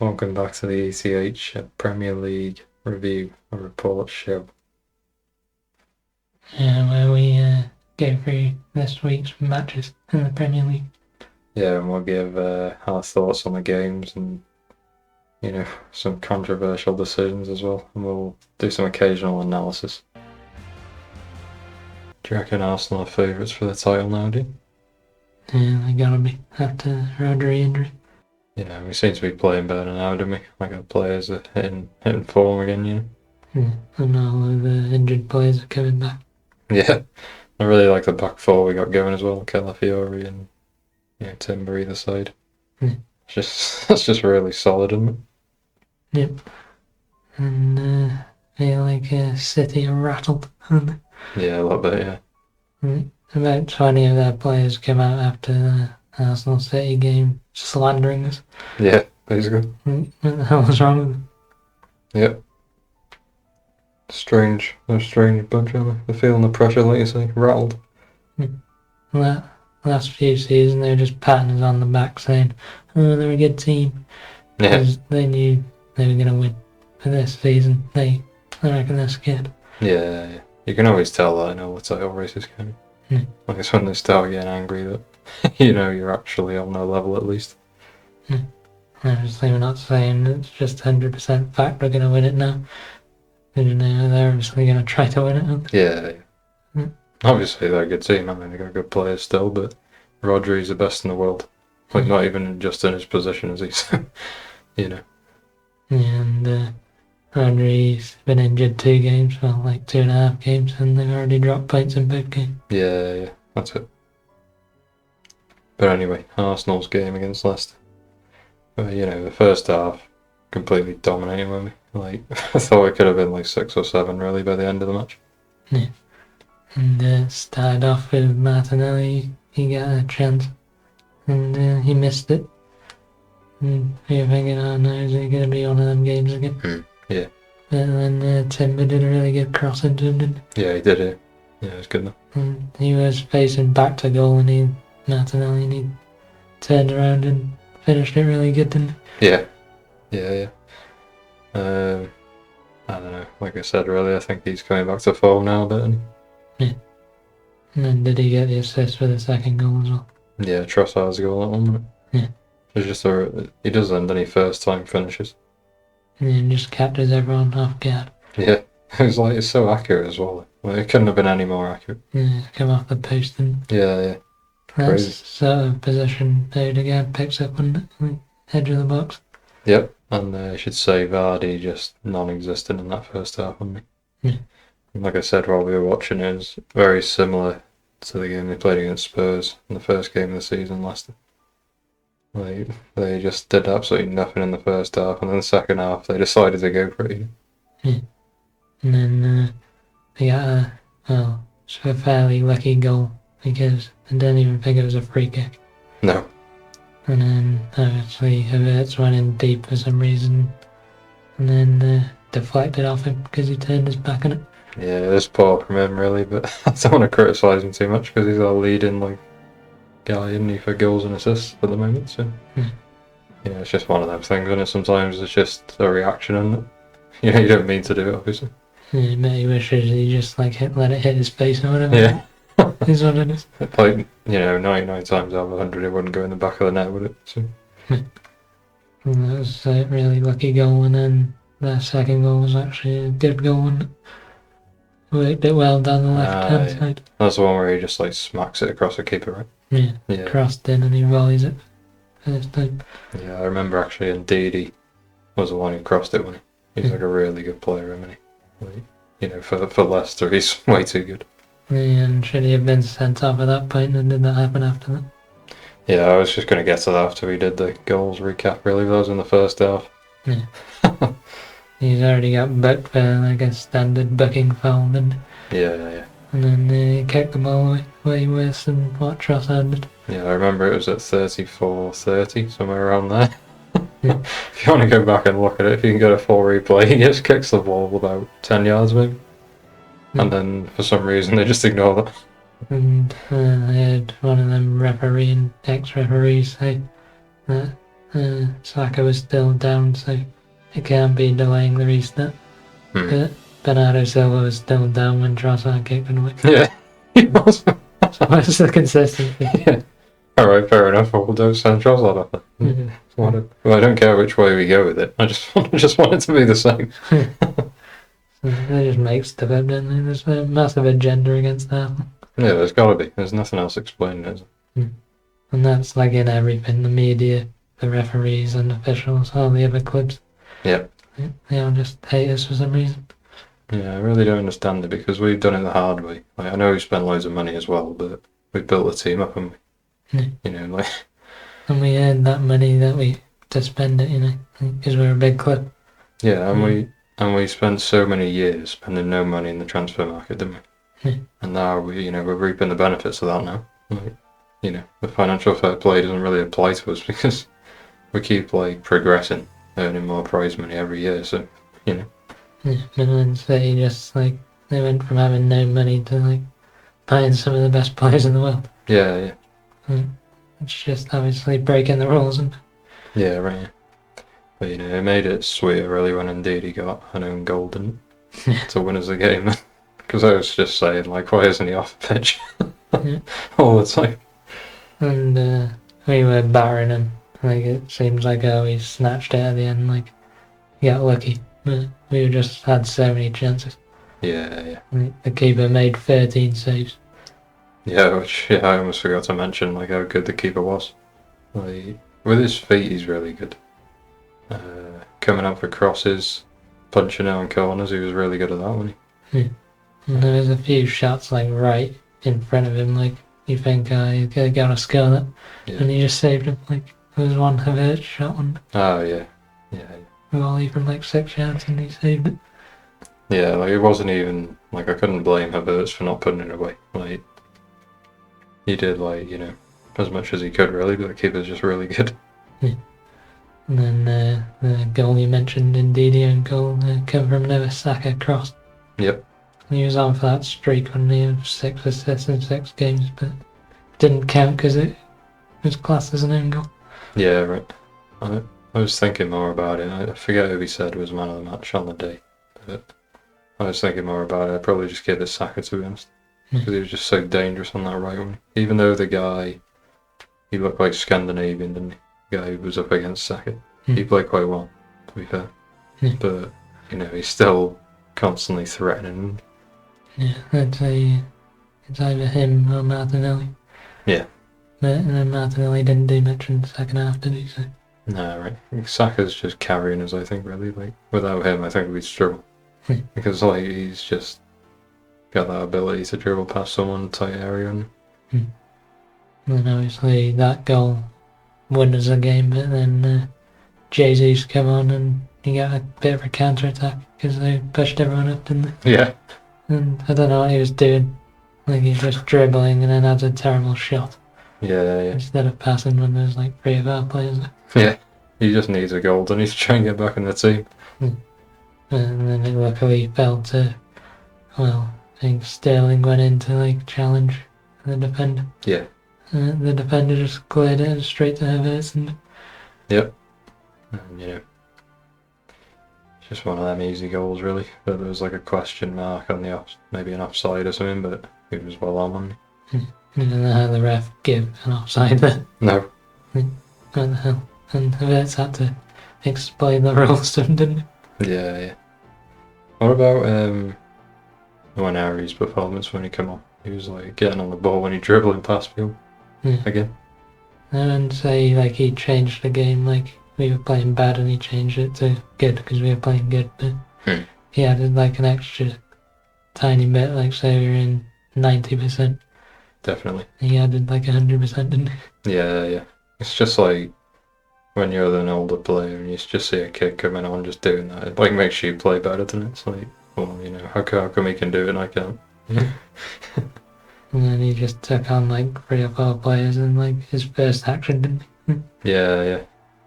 Welcome back to the ECH Premier League review or report show. Where we go through this week's matches in the Premier League. Yeah, and we'll give our thoughts on the games and, some controversial decisions as well. And we'll do some occasional analysis. Do you reckon Arsenal are favourites for the title now, do you? Yeah, they gotta be after Rodri injury. Yeah, we seem to be playing better now, don't we? Like our players are hitting form again, Yeah, and all of the injured players are coming back. Yeah, I really like the back four we got going as well. Calafiori and Timber either side. Yeah. That's just really solid, isn't it? Yep. And I feel like City are rattled. Yeah, a little bit, yeah. About 20 of their players came out after the Arsenal City game slandering us. Yeah, basically. What the hell was wrong with them? Yep. Strange. They're a strange bunch, aren't they? They're feeling the pressure, like you say, rattled. Last few seasons, they were just patting us on the back saying, oh, they're a good team. Yeah. Because they knew they were going to win. For this season, I reckon they're scared. Yeah. You can always tell that in all the title races, can you? Like it's when they start getting angry that, you're actually on their level at least. Obviously, we're not saying it's just 100% fact they're going to win it now. They're obviously going to try to win it, aren't they? Yeah. Obviously, they're a good team. I mean, they've got good players still, but Rodri's the best in the world. Like, not even just in his position as he's, Yeah, and Rodri's been injured 2 games, well, like 2.5 games, and they've already dropped points in both games. Yeah, that's it. But anyway, Arsenal's game against Leicester. The first half completely dominating, weren't we? Like, I thought it could have been like 6 or 7 really by the end of the match. Yeah. And started off with Martinelli. He got a chance, and he missed it. And you're thinking, oh no, is it going to be one of them games again? Yeah. And then Timber did a really good cross into him, didn't he? Yeah, he did it. Yeah, it was good though. And he was facing back to goal, and Martinelli, and he turned around and finished it really good, didn't he? Yeah. I don't know. Like I said earlier, I think he's coming back to form now a bit. Isn't he? Yeah. And then did he get the assist for the second goal as well? Yeah, Trossard's goal, that one. Yeah. It's just he doesn't any first time finishes. And he just captures everyone off guard. Yeah. It's so accurate as well. Like, it couldn't have been any more accurate. Yeah, come off the post and... Yeah. That's the sort of position Odegaard picks up on the edge of the box. Yep, and I should say Vardy just non-existent in that first half, wasn't he? Yeah. Like I said while we were watching, it was very similar to the game they played against Spurs in the first game of the season last year. They just did absolutely nothing in the first half, and then the second half they decided to go for it. Yeah. And then they got a fairly lucky goal because I don't even think it was a free kick. No. And then obviously Havertz went in deep for some reason, and then deflected off him because he turned his back on it. Yeah, it's poor from him really, but I don't want to criticise him too much because he's our leading guy, isn't he, for goals and assists at the moment. So it's just one of those things, and sometimes it's just a reaction, isn't it? You don't mean to do it, obviously. Yeah, but he wishes he just let it hit his face or whatever. Yeah. Is what it is. Like, 99 times out of 100 it wouldn't go in the back of the net, would it? So. And that was a really lucky goal, and then the second goal was actually a good goal and worked it well down the left-hand side. That's the one where he just smacks it across the keeper, right? Yeah. Crossed in and he volleys it first time. Yeah, I remember actually Ndidi was the one who crossed it when he's like a really good player, isn't he? Like, for Leicester he's way too good. Yeah, and should he have been sent off at that point, and did that happen after that? Yeah, I was just going to get to that after we did the goals recap, really. That was in the first half. Yeah. He's already got booked for like a standard booking foul, didn't he? Yeah. And then he kicked the ball away way worse than what Trossard did. Yeah, I remember it was at 34-30, somewhere around there. Yeah. If you want to go back and look at it, if you can get a full replay, he just kicks the ball about 10 yards maybe. And then, for some reason, they just ignore that. And I heard one of them ex-referees say that Saka was still down, so it can't be delaying the restart. But Bernardo Silva was still down when Trossard kicked it away. Yeah, he was. What's the consistency? Yeah. Alright, fair enough. Well, don't send Trossard off then. Well, I don't care which way we go with it. I just want it to be the same. They just make stuff up, don't they? There's a massive agenda against that. Yeah, there's got to be. There's nothing else explaining it. And that's like in everything, the media, the referees and officials, all the other clubs. Yeah. They all just hate us for some reason. Yeah, I really don't understand it because we've done it the hard way. Like, I know we've spent loads of money as well, but we've built the team up and you know, like. And we earned that money to spend it, you know, because we're a big club. Yeah, and we spent so many years spending no money in the transfer market, didn't we? And now we're reaping the benefits of that now. Like, the financial fair play doesn't really apply to us because we keep like progressing, earning more prize money every year. So, Yeah, Midland City just like they went from having no money to like buying some of the best players in the world. Yeah. It's just obviously breaking the rules and. Yeah, right. Yeah. But it made it sweeter really when indeed he got an own goal to win us the game. Because I was just saying, like, why isn't he off the pitch all the time? And we were battering him. Like it seems like he snatched it at the end. Like he got lucky. But we just had so many chances. Yeah. Like, the keeper made 13 saves. Yeah, which I almost forgot to mention, like how good the keeper was. Like with his feet, he's really good. Coming up for crosses, punching out on corners, he was really good at that, wasn't he? Yeah. And there was a few shots like right in front of him, like you think he's gonna get a score that, and he just saved him. Like there was one Havertz shot one. Oh yeah. Volley from like 6 yards and he saved it. Yeah, like it wasn't even like I couldn't blame Havertz for not putting it away. Like he did, like as much as he could really, but the keeper's just really good. Yeah. And then the goal you mentioned, Ndidi goal, came from another Saka cross. Yep. He was on for that streak on the 6 assists in 6 games, but didn't count because it was classed as an own goal. Yeah, right. I was thinking more about it. I forget who he said was man of the match on the day, but I was thinking more about it. I'd probably just give it Saka, to be honest, because he was just so dangerous on that right one. Even though the guy, he looked like Scandinavian, didn't he? The guy who was up against Saka. He played quite well, to be fair. But, he's still constantly threatening. Yeah, I'd say it's either him or Martinelli. Yeah. But Martinelli didn't do much in the second half, did he? So. No, right. Saka's just carrying us, I think, really. Like, without him, I think we'd struggle. Because, like, he's just got that ability to dribble past someone in a tight area. And obviously that goal won us a game, but then Jesus come on and he got a bit of a counter-attack because they pushed everyone up, didn't they? Yeah. And I don't know what he was doing. Like he's just dribbling and then has a terrible shot. Yeah. Instead of passing when there's like 3 of our players there. Yeah. He just needs a goal, doesn't he, to try and get back in the team. And then it luckily fell to, I think Sterling went in to like challenge the defender. Yeah. The defender just cleared it straight to Havertz and... Yep. And, it's just one of them easy goals, really. But there was like a question mark on the maybe an offside or something, but he was well on, wasn't he? I don't know how the ref give an offside there. No. What the hell? And Havertz had to explain the rules to him, didn't he? Yeah. What about Harry's performance when he came on? He was like getting on the ball when he dribbling past people. Yeah. Again. I wouldn't say like he changed the game, like we were playing bad and he changed it to good because we were playing good, but he added like an extra tiny bit, like say we were in 90%. Definitely. He added like 100%, didn't he? Yeah. It's just like when you're an older player and you just see a kid coming on just doing that, it like makes you play better, doesn't it? It's like, well, how come he can do it and I can't? And then he just took on like 3 or 4 players in like his first action, didn't he? Yeah.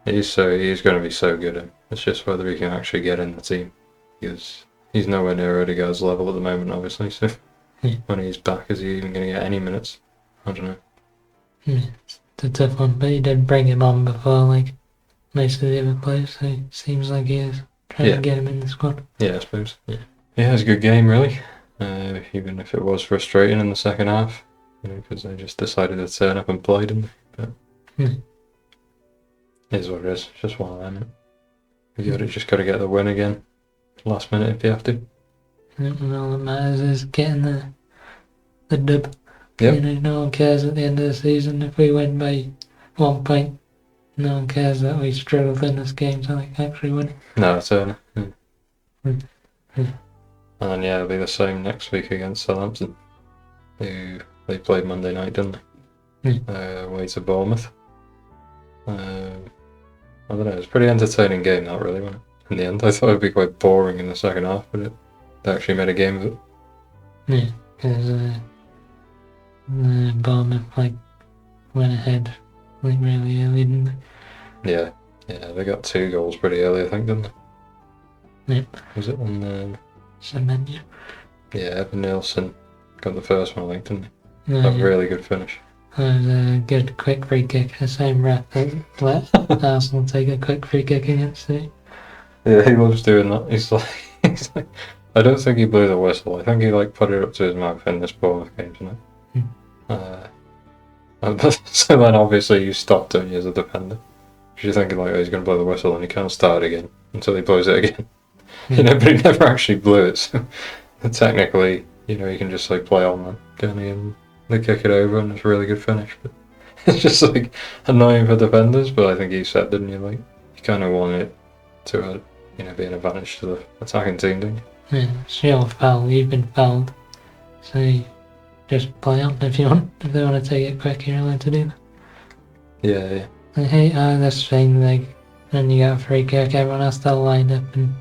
He's going to be so good. It's just whether he can actually get in the team, because he's nowhere near Odegaard's level at the moment, obviously. So when he's back, is he even going to get any minutes? I don't know. Yeah, it's a tough one, but he did bring him on before like most of the other players, so it seems like he is trying to get him in the squad. Yeah, I suppose. Yeah, it was a good game, really. Even if it was frustrating in the second half, because they just decided to turn up and play, didn't they? But it is what it is. It's just one of them. Just got to get the win again, last minute if you have to. And all that matters is getting the dub. Yep. No one cares at the end of the season if we win by 1 point. No one cares that we struggled in this game to actually win. No, it's And Mm. then it'll be the same next week against Southampton, who they played Monday night, didn't they? Away to Bournemouth. I don't know. It was a pretty entertaining game, that really, wasn't it? In the end, I thought it'd be quite boring in the second half, but they actually made a game of it. Yeah, because Bournemouth went ahead really early, didn't they? Yeah, they got 2 goals pretty early, I think, didn't they? Yep. Was it on Semenyo? Yeah, Evan Nielsen got the first one, I think, didn't he? No, A really good finish. It was a good quick free kick. The same ref that let Arsenal take a quick free kick against it. Yeah, he loves doing that. He's like, I don't think he blew the whistle. I think he put it up to his mouth in this Bournemouth game, isn't it? So then obviously you stop, don't you, as a defender? Because you're thinking he's going to blow the whistle and he can't start again until he blows it again. But he never actually blew it. So technically, you can just play on that, can't he? And they kick it over and it's a really good finish. But it's just annoying for defenders. But I think he said, didn't you? You kind of want it to be an advantage to the attacking team, don't you? Yeah, it's your foul. You've been fouled, so just play on if you want. If they want to take it quick, you're allowed to do that. Yeah. I hate this thing, when you get a free kick, everyone has to line up, and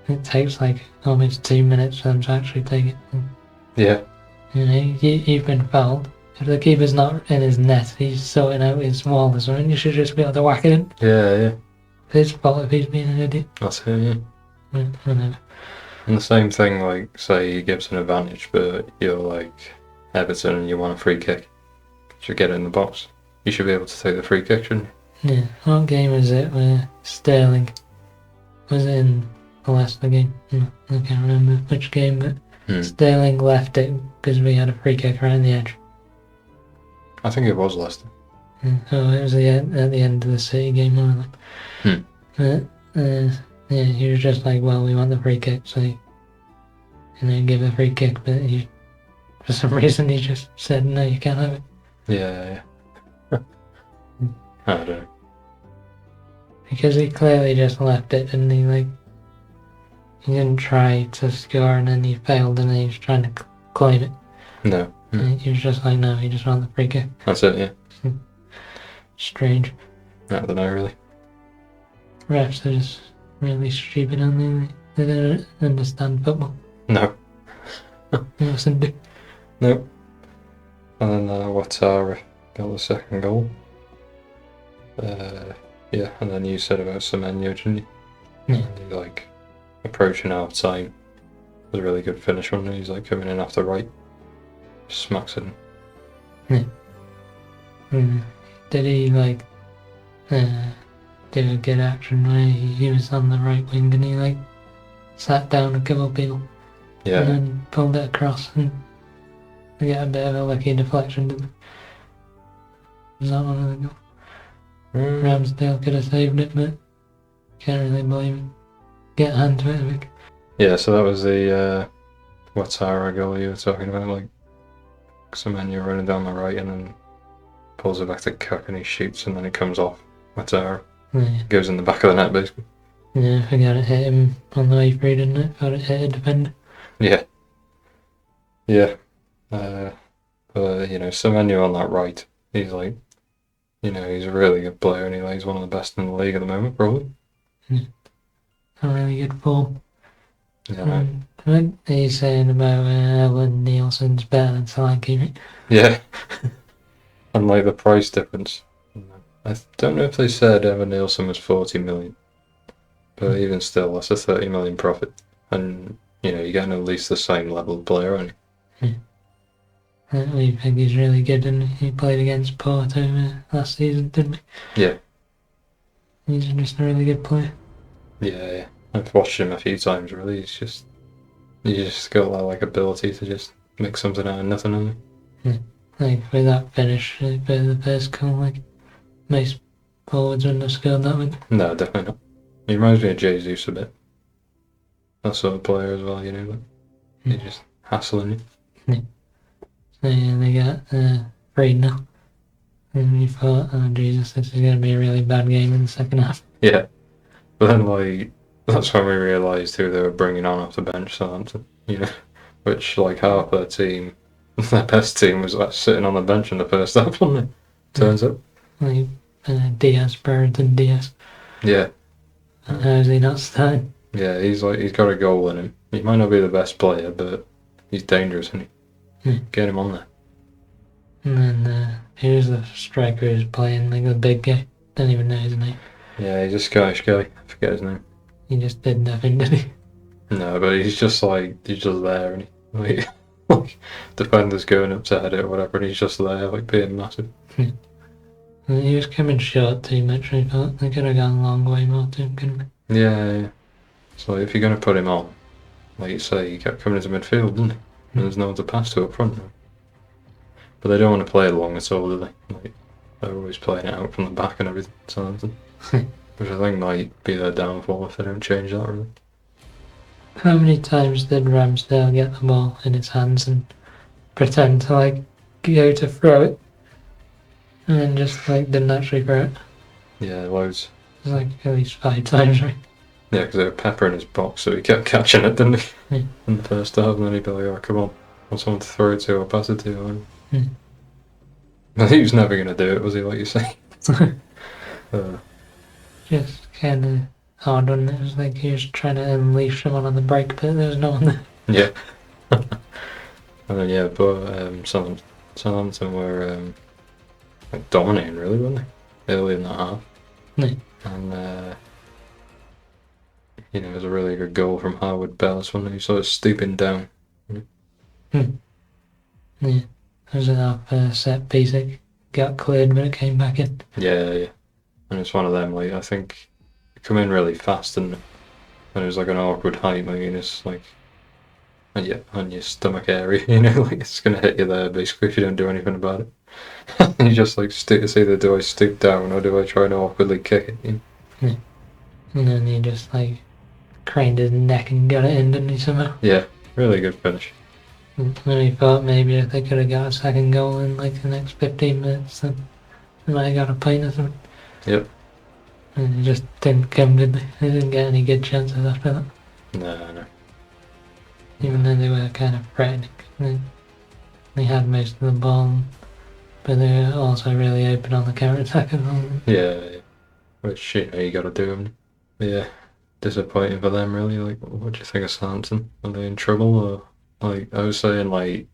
it takes almost 2 minutes for them to actually take it. Yeah. You've been fouled. If the keeper's not in his net, he's sorting out his wall or something, you should just be able to whack it in. Yeah. It's his fault if he's being an idiot. That's it, yeah. Whatever. And the same thing, say he gives an advantage, but you're Everton and you want a free kick. You get it in the box. You should be able to take the free kick, shouldn't you? Yeah. What game was it where Sterling was it in the Leicester game? No, I can't remember which game, but Sterling left it because we had a free kick around the edge. I think it was Leicester. Oh, it was at the end of the City game, wasn't it? Yeah, he was just well, we want the free kick, so give a free kick, but for some reason he just said no, you can't have it. Yeah. I don't know. Because he clearly just left it, didn't he? He didn't try to score and then he failed and then he was trying to claim it. No. He was just no, he just wanted the free kick. That's it, yeah. Strange. I don't know, really. Refs are just really stupid, aren't they? They don't understand football. No. Listen to. Nope. And then Ouattara got the second goal. Yeah, and then you said about Semenyo, didn't you? Yeah. And he, approaching half time. It was a really good finish, wasn't it? He's coming in off the right. Smacks it in. Yeah. Did he do a good action where he was on the right wing and he sat down a couple of people? Yeah. And then pulled it across and we get a bit of a lucky deflection, didn't we? Was that one of the goals? Ramsdale could have saved it, but can't really blame him. Get a hand to it, I think. Yeah, so that was the Ouattara goal you were talking about, Semenyo running down the right and then pulls it back to Cook and he shoots and then it comes off Ouattara. Yeah. Goes in the back of the net, basically. Yeah, I forgot it hit him on the way through, didn't it? Thought it hit a defender. Yeah. Yeah. But, Semenyo on that right, he's he's a really good player and he's one of the best in the league at the moment, probably. Yeah. A really good form. Yeah. What are you saying about Evan Nielsen's better than Solanke? Yeah. And the price difference. I don't know if they said Evan Nielsen was 40 million. But even still, that's a 30 million profit. And, you're getting at least the same level of player, aren't you? Yeah. We think he's really good, and he played against Porto last season, didn't we? Yeah. He's just a really good player. Yeah. I've watched him a few times. Really, he's just got that like ability to just make something out of nothing. Hasn't Like with that finish for the first goal, like most forwards wouldn't have scored that one. he? No, definitely not. He reminds me of Jesus a bit. That sort of player as well, you know. Like, he's just hassling you. So yeah, they got 3-0. And we thought, oh Jesus, this is going to be a really bad game in the second half. Yeah, but then like that's when we realised who they were bringing on off the bench, Southampton. You know, which like half their team, their best team was like sitting on the bench in the first half, wasn't it? Turns out. Like Diaz, Brereton Diaz. Yeah. How is he not starting? Yeah, he's got a goal in him. He might not be the best player, but he's dangerous, isn't he? Get him on there. And then here's the striker who's playing like the big guy. Don't even know his name. Yeah, he's a Scottish guy. I forget his name. He just did nothing, did he? No, but he's just there, and like defenders going up to head it or whatever, and he's just there, like being massive. He was coming short too much, I thought. They could have gone a long way more to him, couldn't they? Yeah. So if you're going to put him on, like you say, he kept coming into midfield, didn't he? And there's no one to pass to up front. But they don't want to play it long at all, do they? Like, they're always playing it out from the back and everything, Southampton. Which I think might be their downfall if they don't change that, really. How many times did Ramsdale get the ball in his hands and pretend to like go to throw it and then just like didn't actually throw it? Yeah, loads. It was like at least 5 times, right? Yeah, because they were peppering his box, so he kept catching it, didn't he? Yeah. In the first half, and then he'd be like, oh, come on, I want someone to throw it to or pass it to. But he was never going to do it, was he, like you say? Just kind of hard on it. It was like he was trying to unleash someone on the break, but there was no one there. Yeah. And then, yeah, but Southampton were like dominating, really, weren't they? Early in that half. Yeah. And, it was a really good goal from Howard Bellis, wasn't he? Sort of stooping down. Yeah. It was an half set piece. It got cleared, but it came back in. Yeah. And it's one of them, like, I think, it come in really fast, and it was like an awkward height, like, and it's like, on your stomach area, like, it's going to hit you there, basically, if you don't do anything about it. You just, like, it's either do I stoop down, or do I try and awkwardly kick it? Yeah. And then he just, like, craned his neck and got it in, didn't he, somehow? Yeah, really good finish. And we thought maybe if they could have got a second goal in, like, the next 15 minutes, then they might have got a pint or something. Yep. And it just didn't come, did they? They didn't get any good chances after that. No. Even though they were kind of threatening. They had most of the ball, but they were also really open on the counter-attack as well. Yeah. Which, you got to do them. Yeah, disappointing for them, really. Like, what do you think of Southampton? Are they in trouble, or, like, I was saying, like,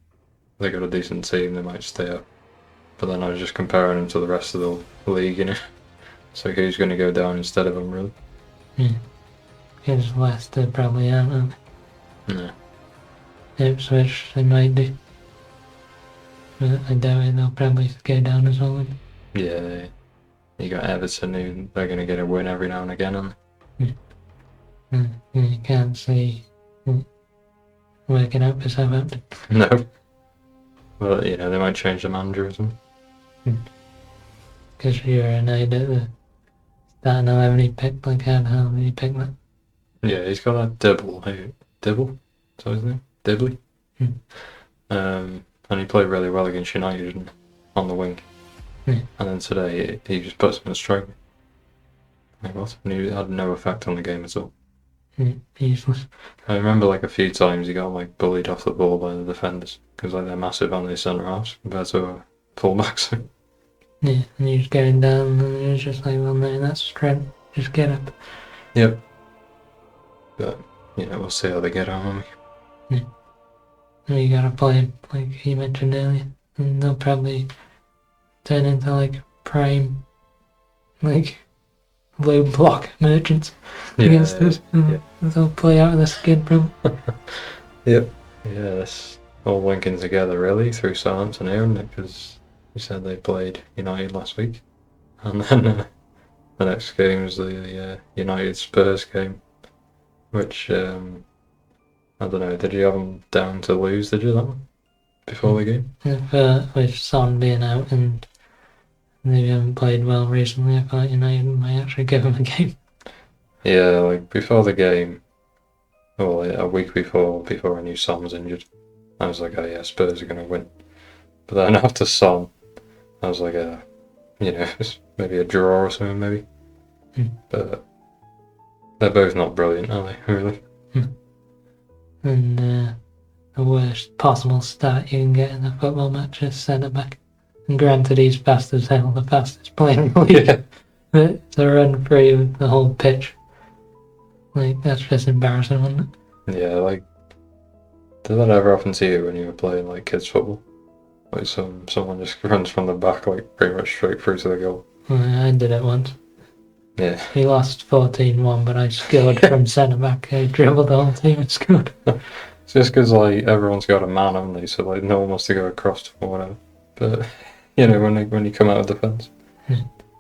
they got a decent team, they might stay up. But then I was just comparing them to the rest of the league, It's like, who's going to go down instead of them, really? Yeah. Because Leicester probably aren't. No. Ipswich, they might do. But I doubt it, they'll probably go down as well. Yeah. You got Everton, who they're going to get a win every now and again, aren't they? You can't see working out for Southampton. No. Well, they might change the manager or something. Because you're annoyed at the starting 11 he picked, like how the hell did he pick that? Yeah, he's got that Dibble. Dibble? Is that his name? Dibley? And he played really well against United, didn't he? On the wing. Yeah. And then today, he just puts him in a striker. Like, what? And he had no effect on the game at all. Useless. I remember, like, a few times he got, like, bullied off the ball by the defenders. Because, like, they're massive on their centre-halves compared to full-backs. Yeah, and he was going down and he was just like, well no, that's strength. Just get up. Yep. But, we'll see how they get on, won't we? Yeah. And you gotta play him, like you mentioned earlier. And they'll probably turn into, like, prime, like, low block merchants against us. They'll play out of their skin, probably. Yep. Yeah, that's all linking together, really, through Southampton here, isn't it? Because you said they played United last week. And then the next game is the United Spurs game, which I don't know. Did you have them down to lose? Did you that one before the game? With Son being out and they haven't played well recently, I thought United might actually give them a game. Yeah, like before the game, or a week before I knew Son was injured, I was like, oh yeah, Spurs are gonna win. But then after Son, I was like, maybe a draw or something, maybe. But they're both not brilliant, are they? Really? And the worst possible stat you can get in a football match is centre back. And granted, he's fast as hell, the fastest player in the league. Yeah. But to run through the whole pitch, like, that's just embarrassing, wasn't it? Yeah, like, did that ever happen to you when you were playing like kids football? Like someone just runs from the back, like pretty much straight through to the goal. I did it once. Yeah. We lost 14-1, but I scored from centre back. I dribbled the whole team and scored. It's just because like everyone's got a man, haven't they? So like no one wants to go across to or whatever. But when you come out of defence.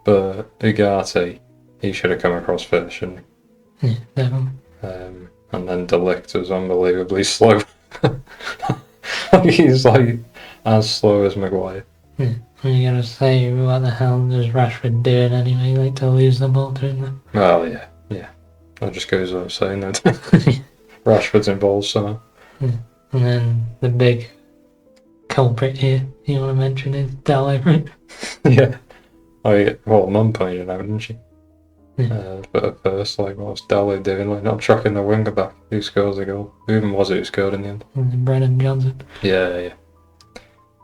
But Ugarte, he should have come across first, shouldn't he? Yeah, definitely. And then Delict was unbelievably slow. He's like as slow as Maguire. Yeah. And you gotta say, what the hell is Rashford doing anyway, like to lose the ball to him? Well, yeah. That just goes without saying that. Rashford's involved somehow. Yeah. And then the big culprit here you want to mention is Dalo, right? Yeah. Mum pointed out, didn't she? Yeah. But at first, like, what's Dalo doing? Like, not trucking the winger back. Who scores the goal? Who even was it who scored in the end? Brennan Johnson. Yeah.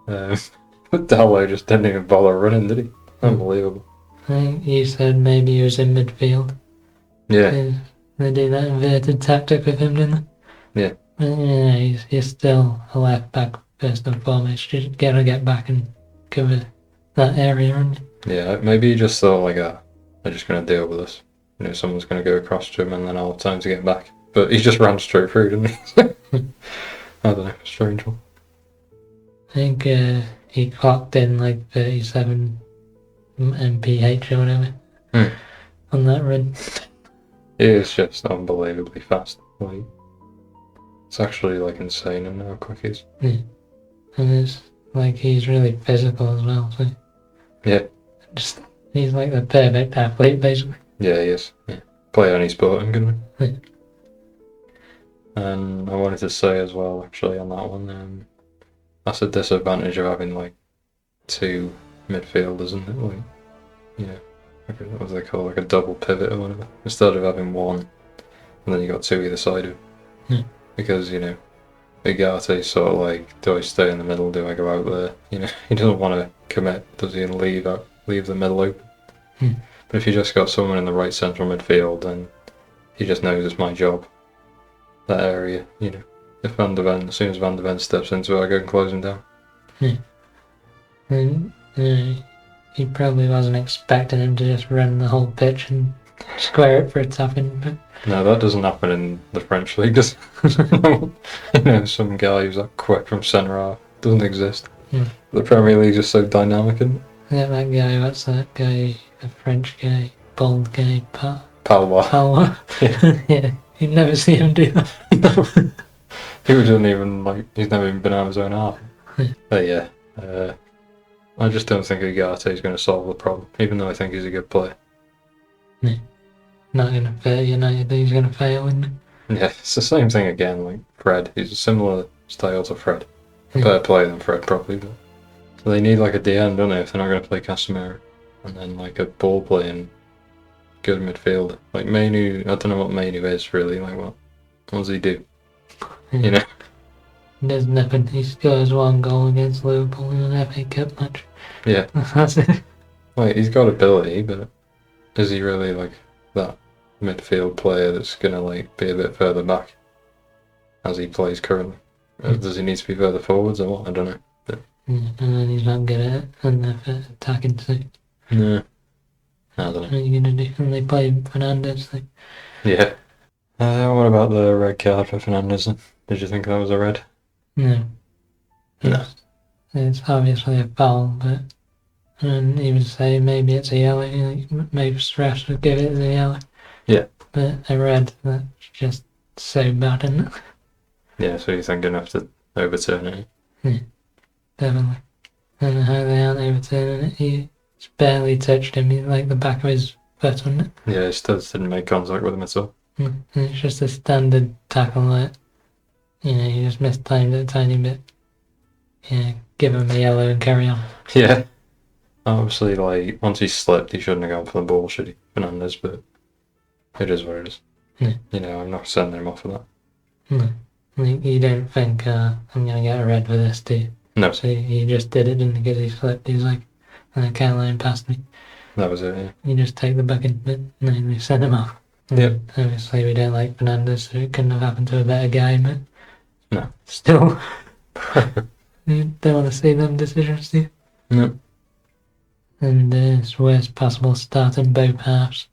But Dalo just didn't even bother running, did he? Unbelievable. I think you said maybe he was in midfield. Yeah. They do that inverted tactic with him, didn't they? Yeah. But, he's still a left back first and foremost. You gotta get back and cover that area, and yeah, maybe he just thought like, they're just gonna deal with this. Someone's gonna go across to him, and then I'll have time to get back. But he just ran straight through, didn't he? I don't know, strange one. I think he clocked in like 37 mph or whatever on that run. It is just unbelievably fast. Like, it's actually like insane in how quick he is. Yeah. And it's like he's really physical as well, so yeah. He's like the perfect athlete, basically. Yeah, he is. Yeah. Play any sport, I'm gonna. Yeah. And I wanted to say as well, actually, on that one, that's a disadvantage of having like two midfielders, isn't it? Like, what do they call like a double pivot or whatever, instead of having one, and then you got two either side of it. Yeah. Because Ugarte's sort of like, do I stay in the middle? Do I go out there? He doesn't want to commit, does he, and leave the middle open. But if you just got someone in the right central midfield, then he just knows it's my job. That area, If Van der Ven, as soon as Van der Ven steps into it, I go and close him down. Yeah. And he probably wasn't expecting him to just run the whole pitch and square it for a tap-in, but no, that doesn't happen in the French league, does some guy who's that quick from centre half doesn't exist. Yeah. The Premier League is so dynamic, isn't it? Yeah, that guy, what's that guy, the French guy, bald guy, Palois. Yeah, you'd never see him do that. He doesn't even, he's never even been out of his own half. Yeah. But yeah, I just don't think Ugarte is going to solve the problem, even though I think he's a good player. Yeah. Not going to fail United, he's going to fail, isn't he? Yeah, it's the same thing again, like Fred. He's a similar style to Fred. A better player than Fred, probably, but so they need like a DM, don't they, if they're not going to play Casemiro. And then like a ball playing good midfielder. Like Mainu, I don't know what Mainu is really, like what does he do? Yeah. There's nothing. He scores one goal against Liverpool in an FA Cup match. Yeah. That's it. Like, he's got ability, but is he really like that midfield player that's going to like be a bit further back as he plays currently? Does he need to be further forwards or what? I don't know. But and then he's not good at it, and they're attacking too. No. I don't know. What are you going to do? And they play Fernandes. Yeah. What about the red card for Fernandes then? Did you think that was a red? No. No. It's obviously a foul, but And he would say maybe it's a yellow, like, maybe refs would give it a yellow. Yeah. But a red, that's just so bad, isn't it? Yeah, so you think enough to overturn it? Yeah, definitely. I don't know how they aren't overturning it. He barely touched him, he's like the back of his foot, wasn't it? Yeah, he still didn't make contact with him at all. And it's just a standard tackle, like, you just mistimed it a tiny bit. Yeah, give him a yellow and carry on. Yeah. Obviously, like, once he slipped, he shouldn't have gone for the ball, should he? Fernandez, but it is what it is. Yeah. I'm not sending him off for that. No. Like, you don't think, I'm going to get a red for this, do you? No. So he just did it, didn't he? Because he slipped. He's like, I can't let him past me. That was it, yeah. You just take the bucket, but no, they sent him off. Yep. Obviously, we don't like Fernandez, so it couldn't have happened to a better guy, but no. Still, you don't want to see them decisions, do you? No. And it's worst possible start in both halves.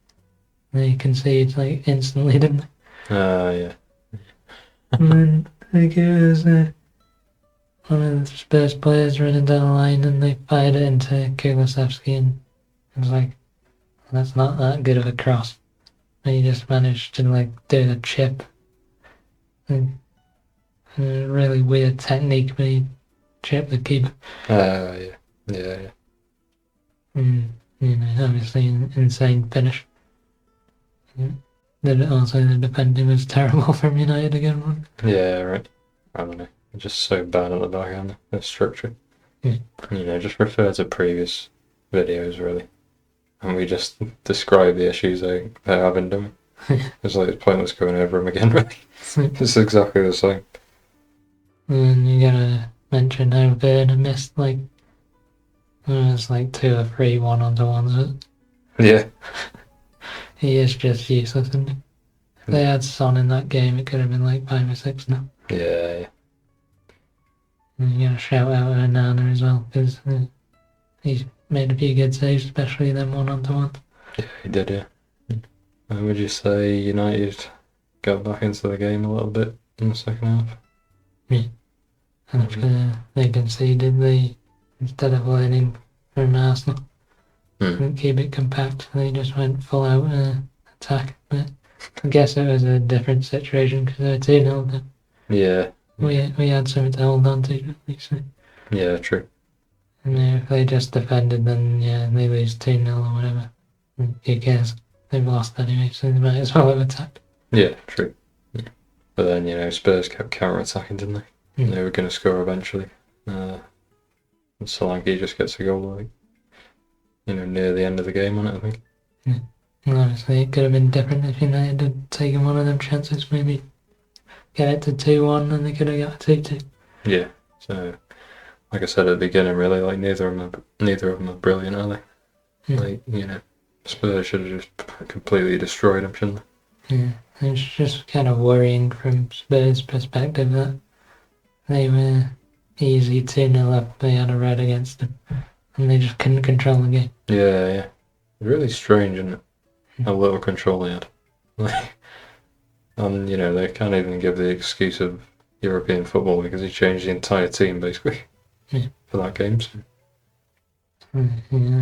They concede like instantly, didn't they? Yeah. And then I think it was one of the Spurs players running down the line and they fired it into Kulusevski and it was like, that's not that good of a cross. And he just managed to like do the chip. And a really weird technique, but he chipped the keeper. Yeah. And, obviously an insane finish. Also, the defending was terrible from United again. Yeah, right. I don't know. Just so bad at the back end, the structure. Yeah. Just refer to previous videos, really. And we just describe the issues they're having, don't we? It's like it's pointless going over them again, really. It's exactly the same. And you gotta mention how Werner missed like, it's like 2 or 3 one-on-ones. Yeah. He is just useless, isn't he? If they had Son in that game, it could have been like 5 or 6 now. Yeah. And you gotta shout out Nana as well, because he's made a few good saves, especially them one-on-ones. Yeah, he did, yeah. Would you say United got back into the game a little bit in the second half? Yeah. After they conceded, instead of learning from Arsenal, didn't keep it compact, they just went full out attack. But I guess it was a different situation because they were 2-0 then. Yeah. We had something to hold on to, at least. Yeah, true. And if they just defended, then they lose 2-0 or whatever. Who cares? They've lost anyway, so they might as well have attacked. Yeah, true. Yeah. But then, Spurs kept counter-attacking, didn't they? They were going to score eventually. And Solanke just gets a goal, near the end of the game on it, I think. Yeah. Well, obviously, it could have been different if United had taken one of them chances, maybe get it to 2-1 and they could have got 2-2. Yeah, so, like I said at the beginning, really, like, neither of them are brilliant, are they? Yeah. Spurs should have just completely destroyed them, shouldn't they? Yeah, it's just kind of worrying from Spurs' perspective that they were easy 2-0 up, they had a red against them, and they just couldn't control the game. Yeah. It's really strange, isn't it? How little control they had. And, they can't even give the excuse of European football because he changed the entire team, basically, for that game. So. I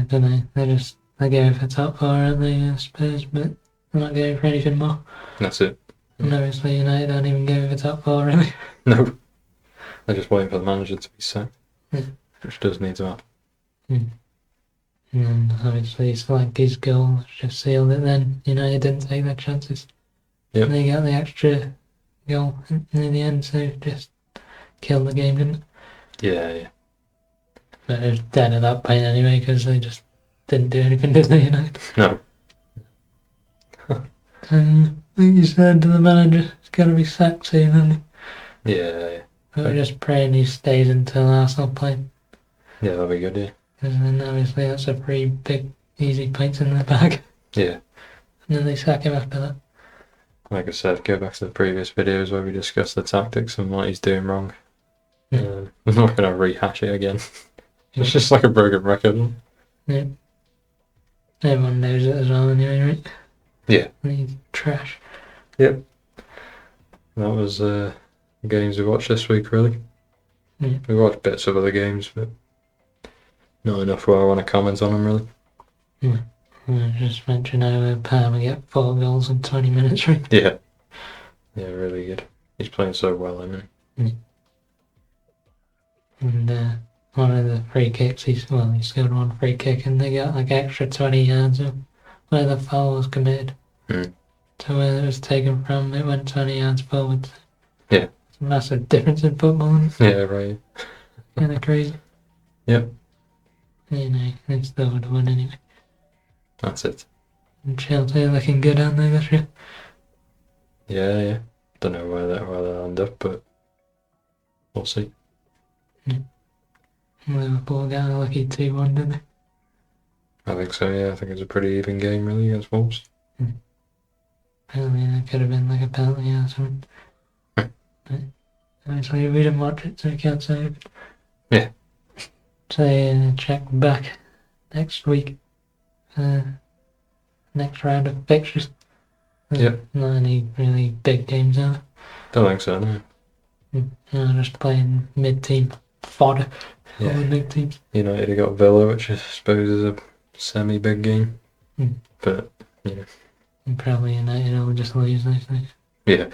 don't know, they're going for top 4, aren't they, Spurs, but they're not going for anything more. That's it. And obviously United aren't even going for top 4, really. No. They're just waiting for the manager to be sacked, which does need to happen. And obviously Solanke's goal just sealed it then. United didn't take their chances. Yep. And they got the extra goal in the end, so just killed the game, didn't it? Yeah. But it was dead at that point anyway, because they just didn't do anything, did they, United? No. And like you said, the manager is going to be sacked soon, isn't he? Yeah. But we're just praying he stays until Arsenal play. Yeah, that'll be good, yeah. Because then obviously that's a pretty big, easy points in the bag. Yeah. And then they sack him after that. Like I said, go back to the previous videos where we discussed the tactics and what he's doing wrong. I'm not going to rehash it again. It's just like a broken record. Yeah. Everyone knows it as well anyway, right? Yeah. He's trash. Yep. That was the games we watched this week, really. Yeah. We watched bits of other games, but not enough where I want to comment on him really. Just mention how Palmer get 4 goals in 20 minutes, right? Yeah, really good. He's playing so well, isn't he? And one of the free kicks, he scored one free kick and they got like extra 20 yards of where the foul was committed. To where it was taken from, it went 20 yards forward. Yeah. It's a massive difference in football. Yeah, right. Kind of crazy. Yep. They still would have won anyway. That's it. And Chelsea are looking good, aren't they, this year? Yeah. Don't know where they'll end up, but we'll see. Liverpool got a lucky 2-1, didn't they? I think so, yeah. I think it's a pretty even game, really, against Wolves. I mean, it could have been like a penalty or something. Obviously, we didn't watch it, so I can't say it. Yeah. So, check back next week. Next round of fixtures. Yep. Not any really big games, are there? Don't think so, no. Just playing mid-team fodder for the big teams. United have got Villa, which I suppose is a semi-big game. But, And probably United will just lose those things. Yeah.